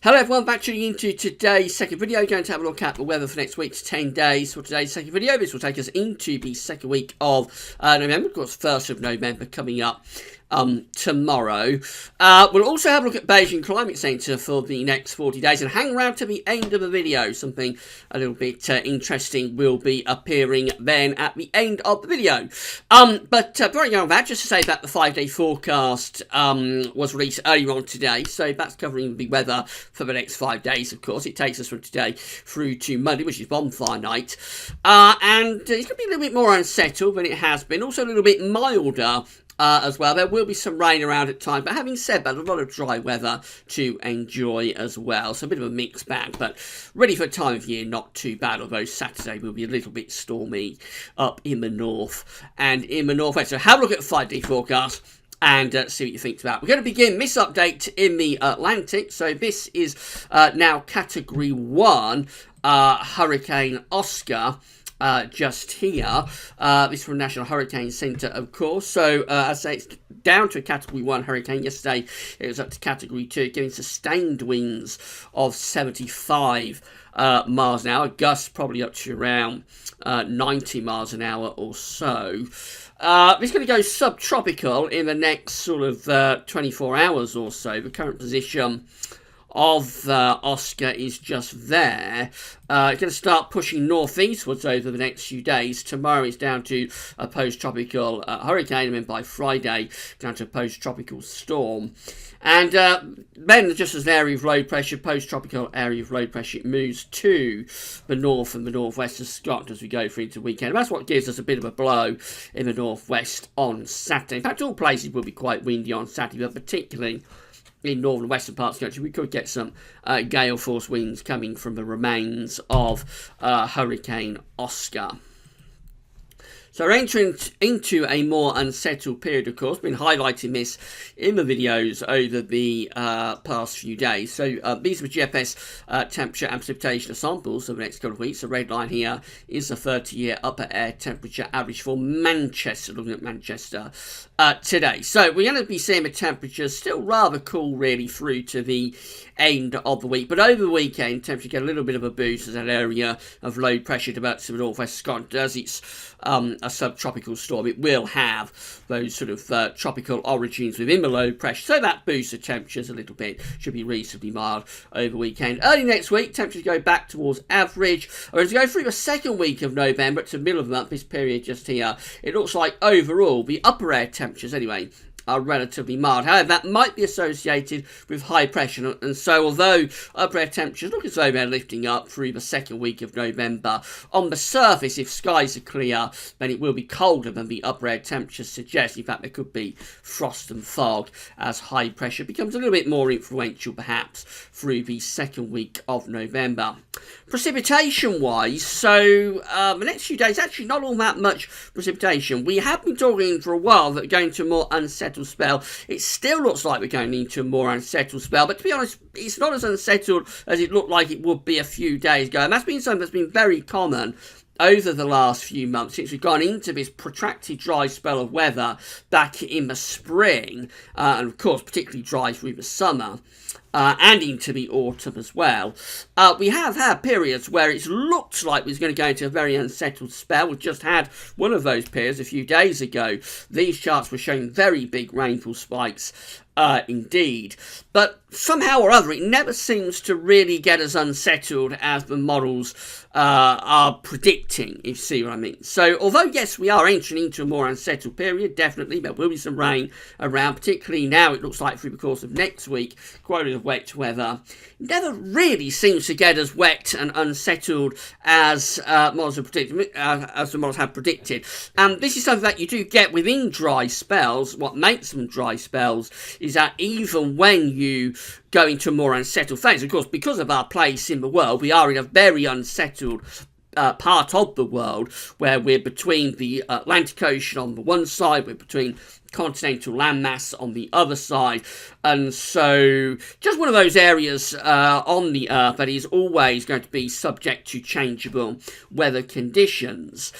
Hello everyone, back tuning into today's second video. Going to have a look at the weather for next week's 10 days. For today's second video, this will take us into the second week of November. Of course, 1st of November coming up tomorrow. We'll also have a look at Beijing Climate Center for the next 40 days and hang around to the end of the video. Something a little bit interesting will be appearing then at the end of the video. But before I go on that, just to say that the 5-day forecast was released earlier on today. So that's covering the weather for the next 5 days, of course. It takes us from today through to Monday, which is bonfire night. And it's going to be a little bit more unsettled than it has been. Also a little bit milder as well. There will be some rain around at times, but having said that, a lot of dry weather to enjoy as well. So a bit of a mixed bag, but ready for a time of year, not too bad, although Saturday will be a little bit stormy up in the north and in the northwest. So have a look at the 5-day forecast and see what you think about. We're going to begin this update in the Atlantic. So this is now Category 1 Hurricane Oscar. Just here. This is from National Hurricane Center, of course. So, as I say, it's down to a Category 1 hurricane. Yesterday, it was up to Category 2, giving sustained winds of 75 miles an hour. Gusts probably up to around 90 miles an hour or so. It's going to go subtropical in the next sort of 24 hours or so. The current position of Oscar is just there. It's going to start pushing northeastwards over the next few days. Tomorrow it's down to a post-tropical hurricane, and then by Friday down to a post-tropical storm. And then just as an area of low pressure, post-tropical area of low pressure, it moves to the north and the northwest of Scotland as we go through into the weekend. And that's what gives us a bit of a blow in the northwest on Saturday. In fact, all places will be quite windy on Saturday, but particularly in northern and western parts of the country, we could get some gale force winds coming from the remains of Hurricane Oscar. So we're entering into a more unsettled period, of course. Been highlighting this in the videos over the past few days. So these are the GFS temperature and precipitation samples of the next couple of weeks. The red line here is the 30-year upper air temperature average for Manchester, looking at Manchester today. So we're going to be seeing the temperatures still rather cool, really, through to the end of the week. But over the weekend, temperature get a little bit of a boost as that area of low pressure develops to the northwest Scotland. Does its a subtropical storm, it will have those sort of tropical origins within the low pressure, so that boosts the temperatures a little bit. Should be reasonably mild over the weekend. Early next week, temperatures go back towards average. As we go through the second week of November to the middle of the month, this period just here, it looks like overall the upper air temperatures anyway are relatively mild. However, that might be associated with high pressure, and so although upper air temperatures look as though they're lifting up through the second week of November, on the surface, if skies are clear, then it will be colder than the upper air temperatures suggest. In fact, there could be frost and fog as high pressure becomes a little bit more influential, perhaps, through the second week of November. Precipitation-wise, so the next few days, actually not all that much precipitation. We have been talking for a while that we're going to a more unsettled spell. It still looks like we're going into a more unsettled spell, but to be honest, it's not as unsettled as it looked like it would be a few days ago. And that's been something that's been very common over the last few months since we've gone into this protracted dry spell of weather back in the spring, and of course particularly dry through the summer. And into the autumn as well. We have had periods where it's looked like we was going to go into a very unsettled spell. We just had one of those periods a few days ago. These charts were showing very big rainfall spikes indeed. But somehow or other, it never seems to really get as unsettled as the models are predicting, if you see what I mean. So, although, yes, we are entering into a more unsettled period, definitely, there will be some rain around, particularly now it looks like through the course of next week, quite a bit of wet weather. It never really seems to get as wet and unsettled as models have predicted, as the models have predicted. And this is something that you do get within dry spells. What makes them dry spells is that even when you go into a more unsettled phase, of course, because of our place in the world, we are in a very unsettled part of the world where we're between the Atlantic Ocean on the one side, we're between continental landmass on the other side. And so just one of those areas on the Earth that is always going to be subject to changeable weather conditions.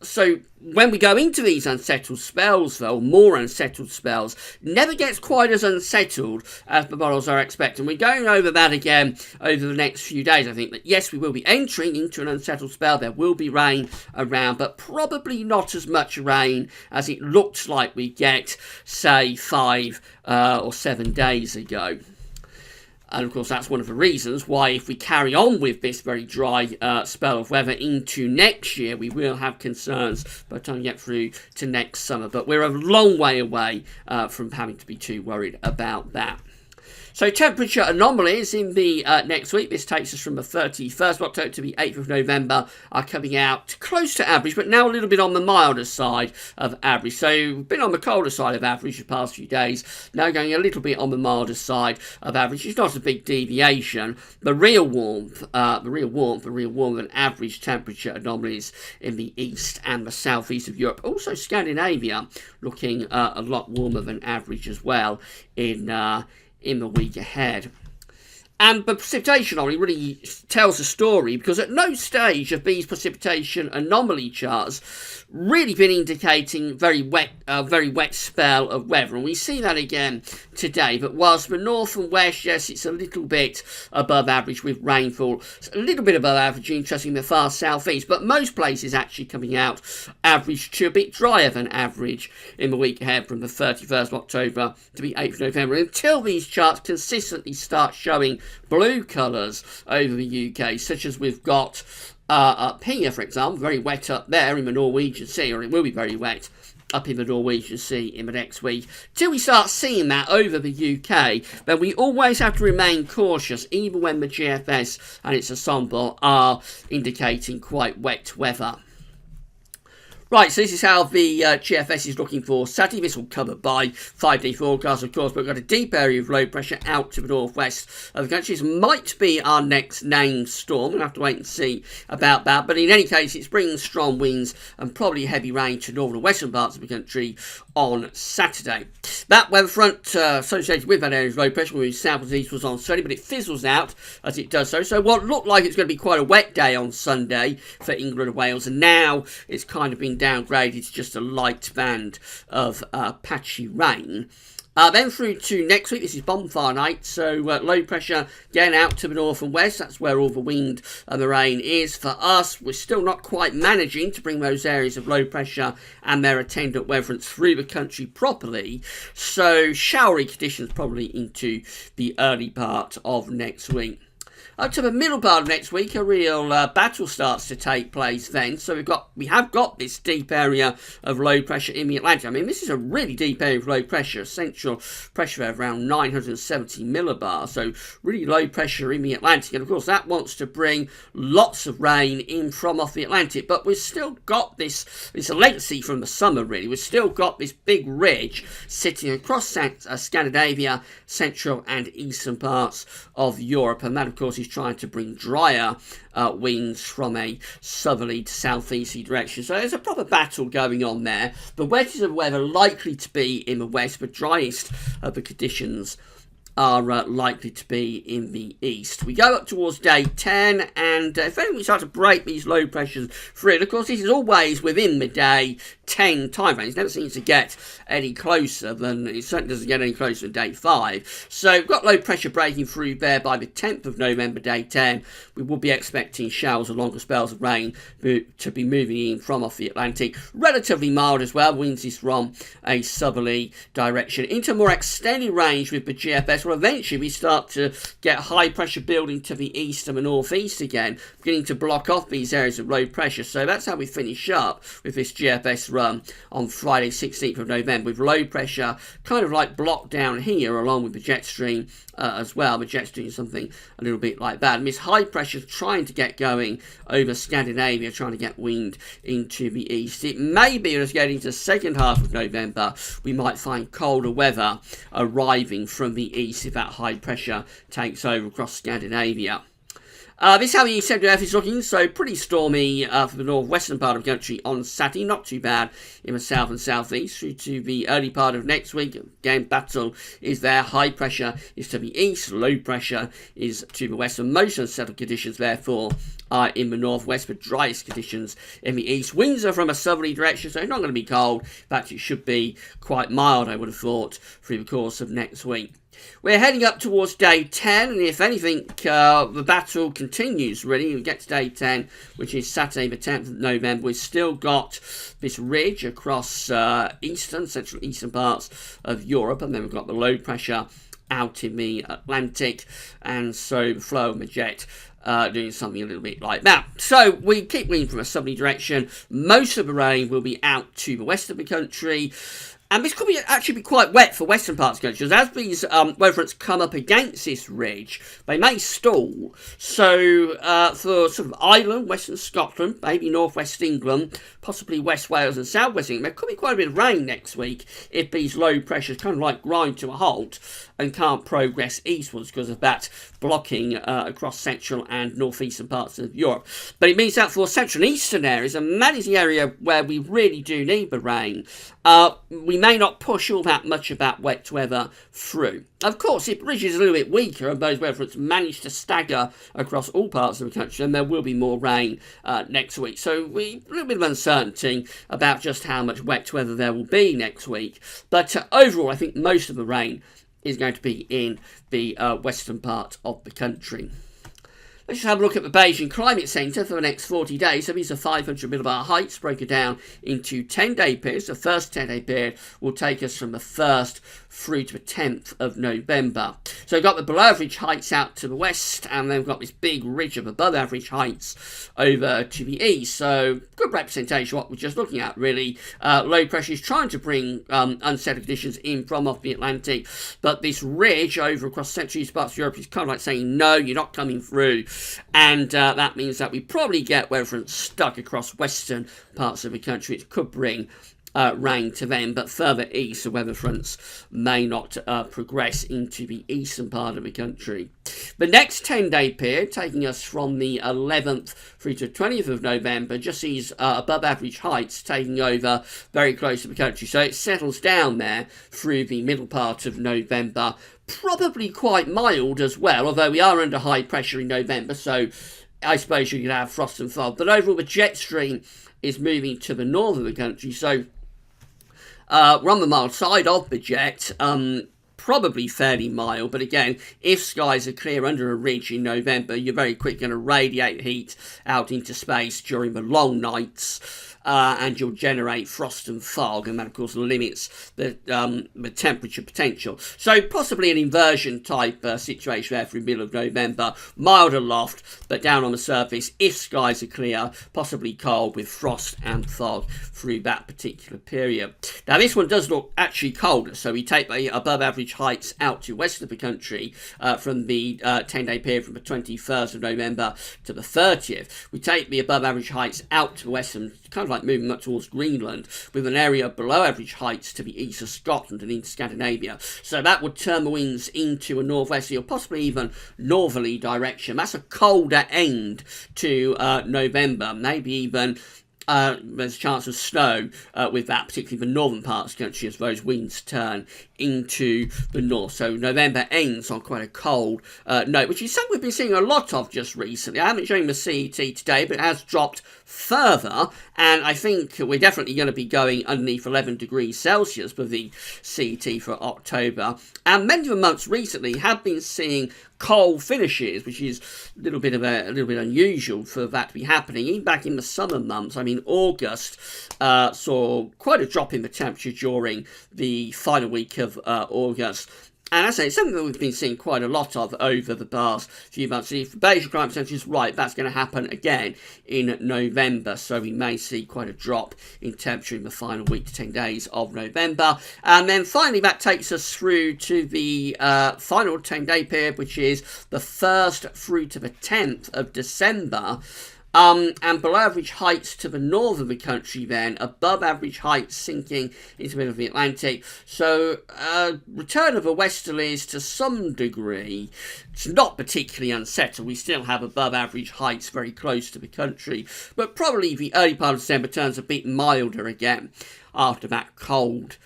So when we go into these unsettled spells, though, more unsettled spells, never gets quite as unsettled as the models are expecting. We're going over that again over the next few days. I think that, yes, we will be entering into an unsettled spell. There will be rain around, but probably not as much rain as it looked like we get, say, 5 or 7 days ago. And of course, that's one of the reasons why, if we carry on with this very dry spell of weather into next year, we will have concerns by the time we get through to next summer. But we're a long way away from having to be too worried about that. So temperature anomalies in the next week. This takes us from the 31st of October to the 8th of November, are coming out close to average, but now a little bit on the milder side of average. So we've been on the colder side of average the past few days, now going a little bit on the milder side of average. It's not a big deviation. The real warmth and average temperature anomalies in the east and the southeast of Europe. Also Scandinavia looking a lot warmer than average as well in the week ahead. And the precipitation anomaly really tells a story, because at no stage have these precipitation anomaly charts really been indicating very wet spell of weather. And we see that again today. But whilst the north and west, yes, it's a little bit above average with rainfall. It's a little bit above average, interesting, the far southeast. But most places actually coming out average to a bit drier than average in the week ahead, from the 31st of October to the 8th of November. Until these charts consistently start showing blue colours over the UK, such as we've got up here, for example, very wet up there in the Norwegian Sea, or it will be very wet up in the Norwegian Sea in the next week. Till we start seeing that over the UK, then we always have to remain cautious, even when the GFS and its ensemble are indicating quite wet weather. Right, so this is how the GFS is looking for Saturday. This will cover by 5-day forecast, of course, but we've got a deep area of low pressure out to the northwest of the country. This might be our next named storm. We'll have to wait and see about that. But in any case, it's bringing strong winds and probably heavy rain to northern and western parts of the country on Saturday. That weather front associated with that area of low pressure will be southwards eastwards on Sunday, but it fizzles out as it does so. So what looked like it's going to be quite a wet day on Sunday for England and Wales, and now it's kind of been downgraded to just a light band of patchy rain. Then through to next week, this is bonfire night, so low pressure getting out to the north and west. That's where all the wind and the rain is. For us, we're still not quite managing to bring those areas of low pressure and their attendant weather fronts through the country properly, so showery conditions probably into the early part of next week. Up to the middle part of next week, a real battle starts to take place then. So we have got this deep area of low pressure in the Atlantic. I mean, this is a really deep area of low pressure, central pressure of around 970 millibars. So really low pressure in the Atlantic. And of course, that wants to bring lots of rain in from off the Atlantic. But we've still got this legacy from the summer, really. We've still got this big ridge sitting across Scandinavia, central and eastern parts of Europe. And that, of course, is trying to bring drier winds from a southerly to southeasterly direction. So there's a proper battle going on there. The wedges of weather likely to be in the west, but driest of the conditions are likely to be in the east. We go up towards day 10, and if anything, we start to break these low pressures through. And of course, this is always within the day 10 time frame. It never seems to get any closer than, it certainly doesn't get any closer than day 5. So we've got low pressure breaking through there by the 10th of November, day 10. We will be expecting showers or longer spells of rain to be moving in from off the Atlantic. Relatively mild as well. Winds is from a southerly direction into more extended range with the GFS. Well, eventually we start to get high pressure building to the east and the northeast again, beginning to block off these areas of low pressure. So that's how we finish up with this GFS run on Friday 16th of November, with low pressure kind of like blocked down here along with the jet stream as well. The jet stream is something a little bit like that. And this high pressure trying to get going over Scandinavia, trying to get wind into the east. It may be as getting to the second half of November, we might find colder weather arriving from the east if that high pressure takes over across Scandinavia. This is how the central Earth is looking, so pretty stormy for the northwestern part of the country on Saturday, not too bad in the south and southeast, through to the early part of next week. Again, battle is there, high pressure is to the east, low pressure is to the west, and most unsettled conditions therefore are in the northwest, with driest conditions in the east. Winds are from a southerly direction, so it's not going to be cold. In fact, it should be quite mild, I would have thought, through the course of next week. We're heading up towards day 10, and if anything, the battle continues, really. We get to day 10, which is Saturday the 10th of November. We've still got this ridge across central eastern parts of Europe, and then we've got the low pressure out in the Atlantic, and so the flow of the jet doing something a little bit like that. So we keep winning from a southerly direction. Most of the rain will be out to the west of the country. And this could actually be quite wet for western parts of the country, as these weather fronts come up against this ridge, they may stall. So for sort of Ireland, western Scotland, maybe northwest England, possibly West Wales and southwest England, there could be quite a bit of rain next week if these low pressures kind of like grind to a halt and can't progress eastwards because of that blocking across central and northeastern parts of Europe. But it means that for central and eastern areas, and that is the area where we really do need the rain, we may not push all that much of that wet weather through. Of course, if the ridge is a little bit weaker and those weather fronts manage to stagger across all parts of the country, then there will be more rain next week. So a little bit of uncertainty about just how much wet weather there will be next week. But overall, I think most of the rain is going to be in the western part of the country. Let's just have a look at the Beijing Climate Center for the next 40 days. So these are 500 millibar heights broken down into 10-day periods. The first 10-day period will take us from the 1st through to the 10th of November. So we've got the below average heights out to the west, and then we've got this big ridge of above average heights over to the east. So good representation of what we're just looking at, really. Low pressure is trying to bring unsettled conditions in from off the Atlantic, but this ridge over across central east parts of Europe is kind of like saying, no, you're not coming through. And that means that we probably get weather fronts stuck across western parts of the country. It could bring rain to them, but further east the weather fronts may not progress into the eastern part of the country. The next 10-day period, taking us from the 11th through to 20th of November, just sees above average heights taking over very close to the country. So it settles down there through the middle part of November. Probably quite mild as well, although we are under high pressure in November, so I suppose you could have frost and fog. But overall, the jet stream is moving to the north of the country, so we're on the mild side of the jet, probably fairly mild, but again, if skies are clear under a ridge in November, you're very quick going to radiate heat out into space during the long nights. And you'll generate frost and fog, and that of course limits the temperature potential. So possibly an inversion type situation there for the middle of November, mild aloft, but down on the surface, if skies are clear, possibly cold with frost and fog through that particular period. Now this one does look actually colder, so we take the above average heights out to west of the country from the 10-day period from the 21st of November to the 30th. We take the above average heights out to the west and kind of like moving much towards Greenland, with an area below average heights to the east of Scotland and into Scandinavia. So that would turn the winds into a northwesterly or possibly even northerly direction. That's a colder end to November, maybe even there's a chance of snow with that, particularly the northern parts of the country as those winds turn into the north. So November ends on quite a cold note, which is something we've been seeing a lot of just recently. I haven't shown the CET today, but it has dropped further, and I think we're definitely going to be going underneath 11 degrees Celsius for the CET for October. And many of the months recently have been seeing cold finishes, which is a little bit unusual for that to be happening. Even back in the summer months, I mean August saw quite a drop in the temperature during the final week of August. And as I say, it's something that we've been seeing quite a lot of over the past few months. If the Beijing Climate Center is right, that's going to happen again in November. So we may see quite a drop in temperature in the final week to 10 days of November. And then finally, that takes us through to the final 10-day period, which is the 1st through to the 10th of December. And below average heights to the north of the country then, above average heights sinking into the middle of the Atlantic. So return of the westerlies to some degree. It's not particularly unsettled. We still have above average heights very close to the country, but probably the early part of December turns a bit milder again after that cold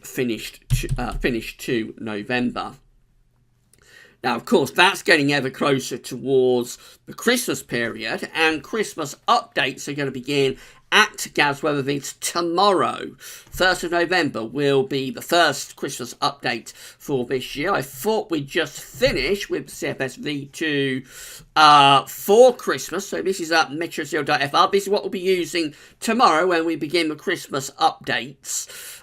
finished to November. Now, of course, that's getting ever closer towards the Christmas period, and Christmas updates are going to begin at Gav's Weather Vince tomorrow. 1st of November will be the first Christmas update for this year. I thought we'd just finish with CFS V2 for Christmas. So this is at metrozero.fr. This is what we'll be using tomorrow when we begin the Christmas updates.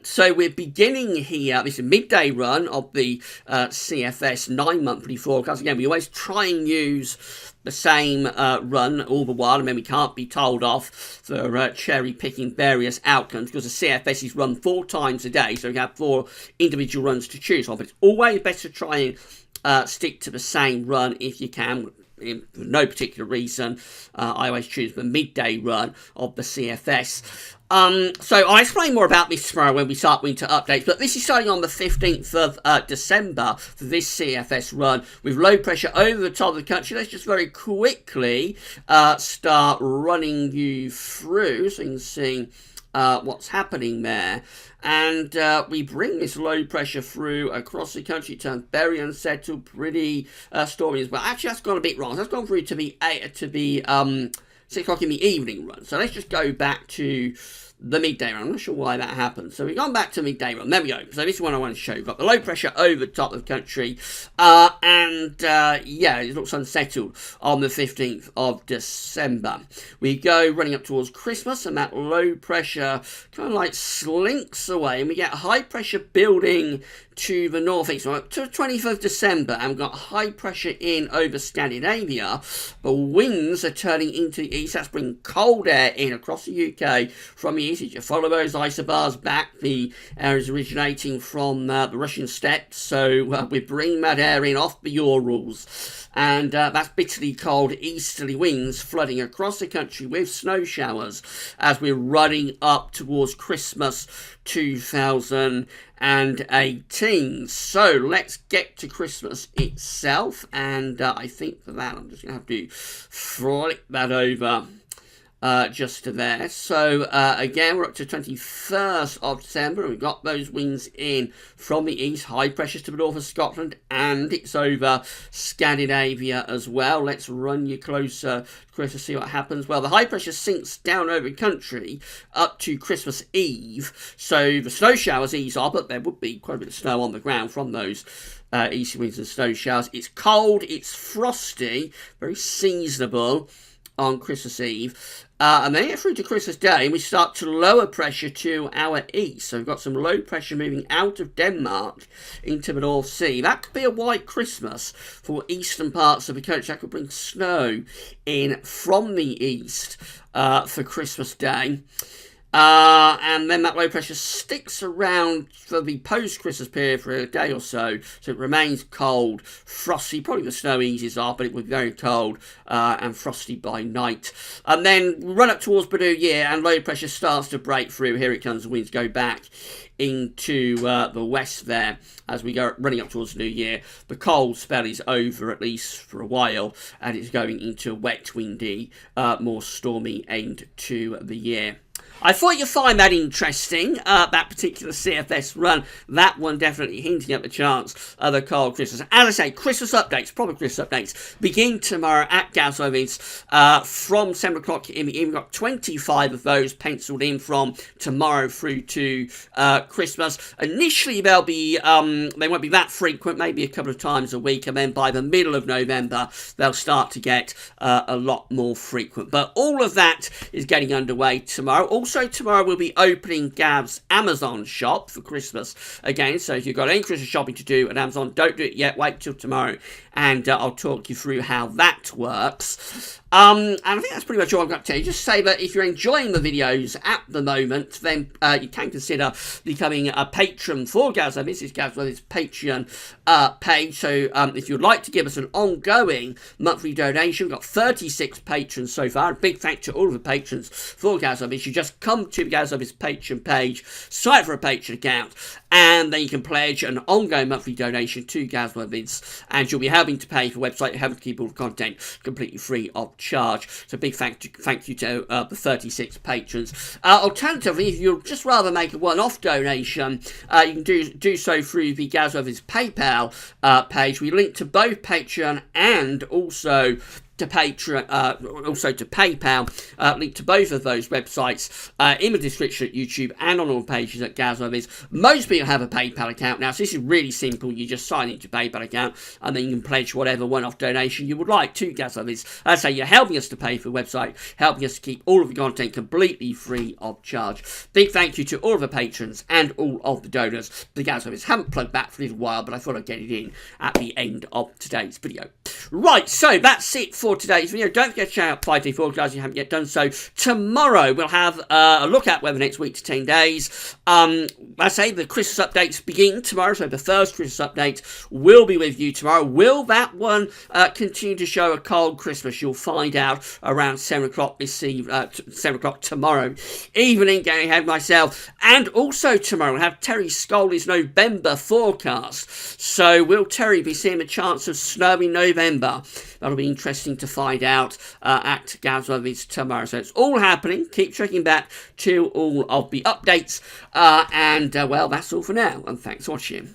So we're beginning here, this is a midday run of the CFS 9-monthly forecast. Again, we always try and use the same run all the while, and then we can't be told off for cherry-picking various outcomes, because the CFS is run 4 times a day, so we have 4 individual runs to choose from. But it's always better to try and stick to the same run if you can. For no particular reason, I always choose the midday run of the CFS. So I'll explain more about this tomorrow when we start winter updates, but this is starting on the 15th of December for this CFS run with low pressure over the top of the country. Let's just very quickly start running you through so you can see what's happening there. And we bring this low pressure through across the country. It turns very unsettled, pretty stormy as well. Actually, that's gone a bit wrong. That's gone through to the 6 o'clock in the evening run. So let's just go back to the midday run. I'm not sure why that happened. So we've gone back to midday run. There we go. So this is what I want to show. We've got the low pressure over the top of the country. Yeah, it looks unsettled on the 15th of December. We go running up towards Christmas, and that low pressure kind of like slinks away, and we get high pressure building to the northeast. So up to the 20th of December, and we've got high pressure in over Scandinavia. The winds are turning into the east. That's bringing cold air in across the UK from the east. You follow those isobars back, the air is originating from the Russian steppes. So we're bringing that air in off the Urals. And that's bitterly cold easterly winds flooding across the country with snow showers as we're running up towards Christmas 2018. So let's get to Christmas itself, and I think for that I'm just going to have to flick that over just to there. So again, we're up to 21st of December, and we've got those winds in from the east, high pressures to the north of Scotland, and it's over Scandinavia as well. Let's run you closer to see what happens. Well, the high pressure sinks down over the country up to Christmas Eve, so the snow showers ease off, but there would be quite a bit of snow on the ground from those easy winds and snow showers. It's cold, it's frosty, very seasonable on Christmas Eve. And then get through to Christmas Day, and we start to lower pressure to our east. So we've got some low pressure moving out of Denmark into the North Sea. That could be a white Christmas for eastern parts of the country. That could bring snow in from the east for Christmas Day. And then that low pressure sticks around for the post-Christmas period for a day or so it remains cold, frosty. Probably the snow eases off, but it will be very cold and frosty by night. And then we run up towards the New Year, and low pressure starts to break through. Here it comes. The winds go back into the west there as we go running up towards the New Year. The cold spell is over, at least for a while, and it's going into a wet, windy, more stormy end to the year. I thought you'd find that interesting, that particular CFS run. That one definitely hinting at the chance of a cold Christmas. As I say, Christmas updates, proper Christmas updates, begin tomorrow at Gav's Events from 7 o'clock in the evening. We've got 25 of those penciled in from tomorrow through to Christmas. Initially, they'll be they won't be that frequent, maybe a couple of times a week, and then by the middle of November, they'll start to get a lot more frequent. But all of that is getting underway tomorrow. Also, tomorrow we'll be opening Gav's Amazon shop for Christmas again. So if you've got any Christmas shopping to do at Amazon, don't do it yet. Wait till tomorrow, and I'll talk you through how that works. And I think that's pretty much all I've got to tell you. Just say that if you're enjoying the videos at the moment, then you can consider becoming a patron for Gazweb. This is Gazweb's Patreon page. So if you'd like to give us an ongoing monthly donation, we've got 36 patrons so far. A big thank you to all of the patrons for Gazweb. You just come to Gazweb's Patreon page, sign up for a Patreon account, and then you can pledge an ongoing monthly donation to Gazweb, and you'll be helping to pay for the website, helping to keep all the content completely free of charge. So big thank you to the 36 patrons. Alternatively, if you'd just rather make a one-off donation, you can do so through the Gazweb's PayPal page. We link to both Patreon and also to Patreon, also to PayPal. Link to both of those websites in the description at YouTube and on all pages at Gazweb. Most people have a PayPal account now, so this is really simple. You just sign into your PayPal account, and then you can pledge whatever one-off donation you would like to Gazweb. As I say, you're helping us to pay for the website, helping us to keep all of the content completely free of charge. Big thank you to all of the patrons and all of the donors. The Gazweb haven't plugged back for a little while, but I thought I'd get it in at the end of today's video. Right, so that's it for today's video. Don't forget to check out 5 Day Forecast if you haven't yet done so. Tomorrow we'll have a look at weather next week to 10 days. I say the Christmas updates begin tomorrow, so the first Christmas update will be with you tomorrow. Will that one continue to show a cold Christmas? You'll find out around 7 o'clock 7 o'clock tomorrow evening. Going ahead myself, and also tomorrow we'll have Terry Scully's November forecast. So will Terry be seeing a chance of snow in November? That'll be interesting to find out at Gazweb tomorrow. So it's all happening. Keep checking back to all of the updates. Well, that's all for now. And thanks for watching.